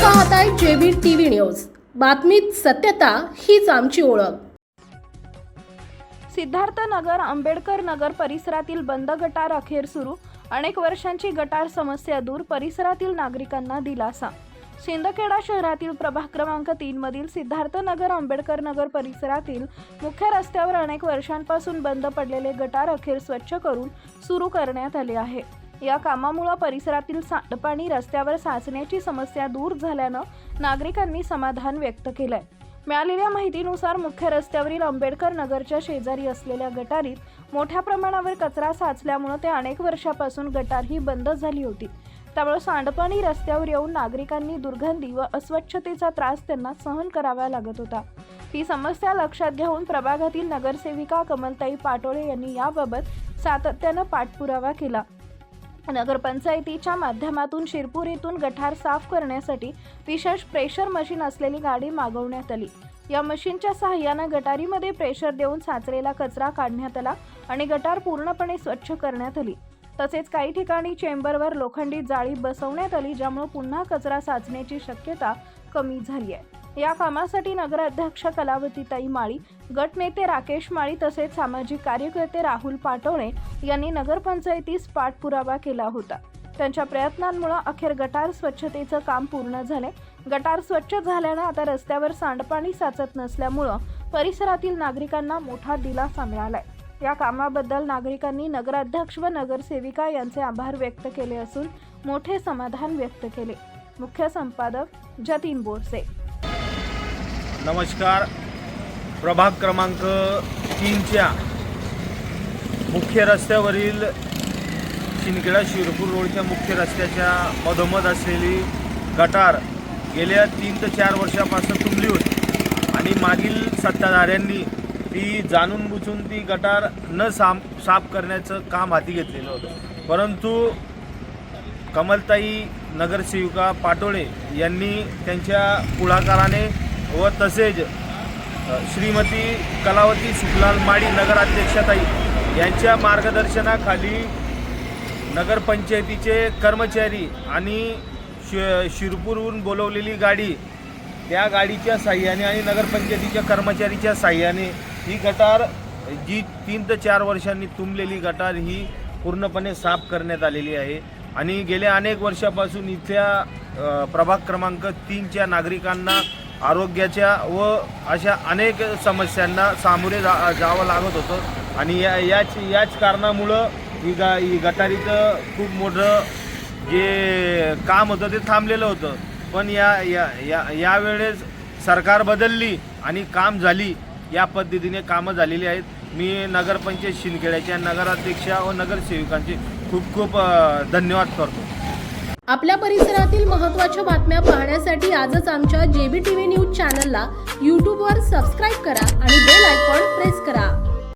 पाहताय JB TV news. बातमीत सत्यता हीच आमची ओळख। सिद्धार्थनगर आंबेडकर नगर परिसरातील बंद गटार अखेर सुरू। अनेक वर्षांची गटार समस्या दूर, परिसरातील नागरिकांना दिलासा। शिंदखेडा शहरातील प्रभाग क्रमांक 3 मधील सिद्धार्थनगर आंबेडकर नगर परिसरातील मुख्य रस्त्यावर अनेक वर्षांपासून बंद पडलेले गटार अखेर स्वच्छ करून सुरू करण्यात आले आहे। या कामामुळे परिसरातील सांडपाणी रस्त्यावर साचण्याची समस्या दूर झाल्याने नागरिकांनी समाधान व्यक्त केलंय। मिळालेल्या माहितीनुसार मुख्य रस्त्यावरील आंबेडकर नगरच्या शेजारी असलेल्या गटारीत मोठ्या प्रमाणावर कचरा साचल्यामुळे ते अनेक वर्षापासून गटार ही बंद झाली होती। त्यामुळे सांडपाणी रस्त्यावर येऊन नागरिकांनी दुर्गंधी व अस्वच्छतेचा त्रास त्यांना सहन करावा लागत होता। ही समस्या लक्षात घेऊन प्रभागातील नगरसेविका कमलताई पाटोळे यांनी याबाबत सातत्याने पाठपुरावा केला। नगरपंचायतीच्या माध्यमातून शिरपूर येथून गटार साफ करण्यासाठी विशेष प्रेशर मशीन असलेली गाडी मागवण्यात आली। या मशीनच्या सहाय्याने गटारीमध्ये प्रेशर देऊन साचलेला कचरा काढण्यात आला आणि गटार पूर्णपणे स्वच्छ करण्यात आली। तसेच काही ठिकाणी चेंबरवर लोखंडी जाळी बसवण्यात आली, ज्यामुळे पुन्हा कचरा साचण्याची शक्यता कमी झाली आहे। या कामासाठी नगराध्यक्ष कलावतीताई माळी, गटनेते राकेश माळी तसेच सामाजिक कार्यकर्ते राहुल पाटोळे यांनी नगरपंचायतीस पाठपुरावा केला होता। त्यांच्या प्रयत्नांमुळे अखेर गटार स्वच्छतेचं काम पूर्ण झाले। गटार स्वच्छ झाल्याने आता रस्त्यावर सांडपाणी साचत नसल्यामुळे परिसरातील नागरिकांना मोठा दिलासा मिळालाय। या कामाबद्दल नागरिकांनी नगराध्यक्ष व नगरसेविका यांचे आभार व्यक्त केले असून मोठे समाधान व्यक्त केले। मुख्य संपादक जतीन बोरसे। नमस्कार। प्रभाग क्रमांक 3च्या मुख्य रस्त्यावरील शिंदखेडा शिरपूर रोडच्या मुख्य रस्त्याच्या मधोमध असलेली गटार गेल्या 3 ते 4 वर्षापासून तुंबली होती आणि मागील सत्ताधाऱ्यांनी ती जाणून बुजून ती गटार न साफ करण्याचं काम हाती घेतलेलं होतं। परंतु कमलताई नगरसेविका पाटोळे यांनी त्यांच्या पुढाकाराने व तसेच श्रीमती कलावती सुखलाल माळी नगराध्यक्षताई यांच्या मार्गदर्शनाखाली नगरपंचायतीचे कर्मचारी आणि शिरपूरहून बोलवलेली गाडी, त्या गाडीच्या साह्याने आणि नगरपंचायतीच्या कर्मचारीच्या साह्याने ही गटार जी 3 ते 4 वर्षांनी तुंबलेली गटार ही पूर्णपणे साफ करण्यात आलेली आहे आणि गेल्या अनेक वर्षापासून इथल्या प्रभाग क्रमांक 3च्या नागरिकांना आरोग्याच्या व अशा अनेक समस्यांना सामोरे जावं लागत होतं आणि याच कारणामुळं ही गटारीचं खूप मोठं जे काम होतं ते थांबलेलं होतं। पण यावेळेस सरकार बदलली आणि काम झाली, या पद्धतीने कामं झालेली आहेत। मी नगरपंचायत शिंदखेड्याच्या नगराध्यक्षा व नगरसेविकांचे खूप खूप धन्यवाद करतो। आपल्या परिसरातील महत्त्वाच्या बातम्या पाहण्यासाठी आजच आमच्या जेबी टीव्ही न्यूज चॅनलला YouTube वर सबस्क्राईब करा आणि बेल आयकॉन प्रेस करा।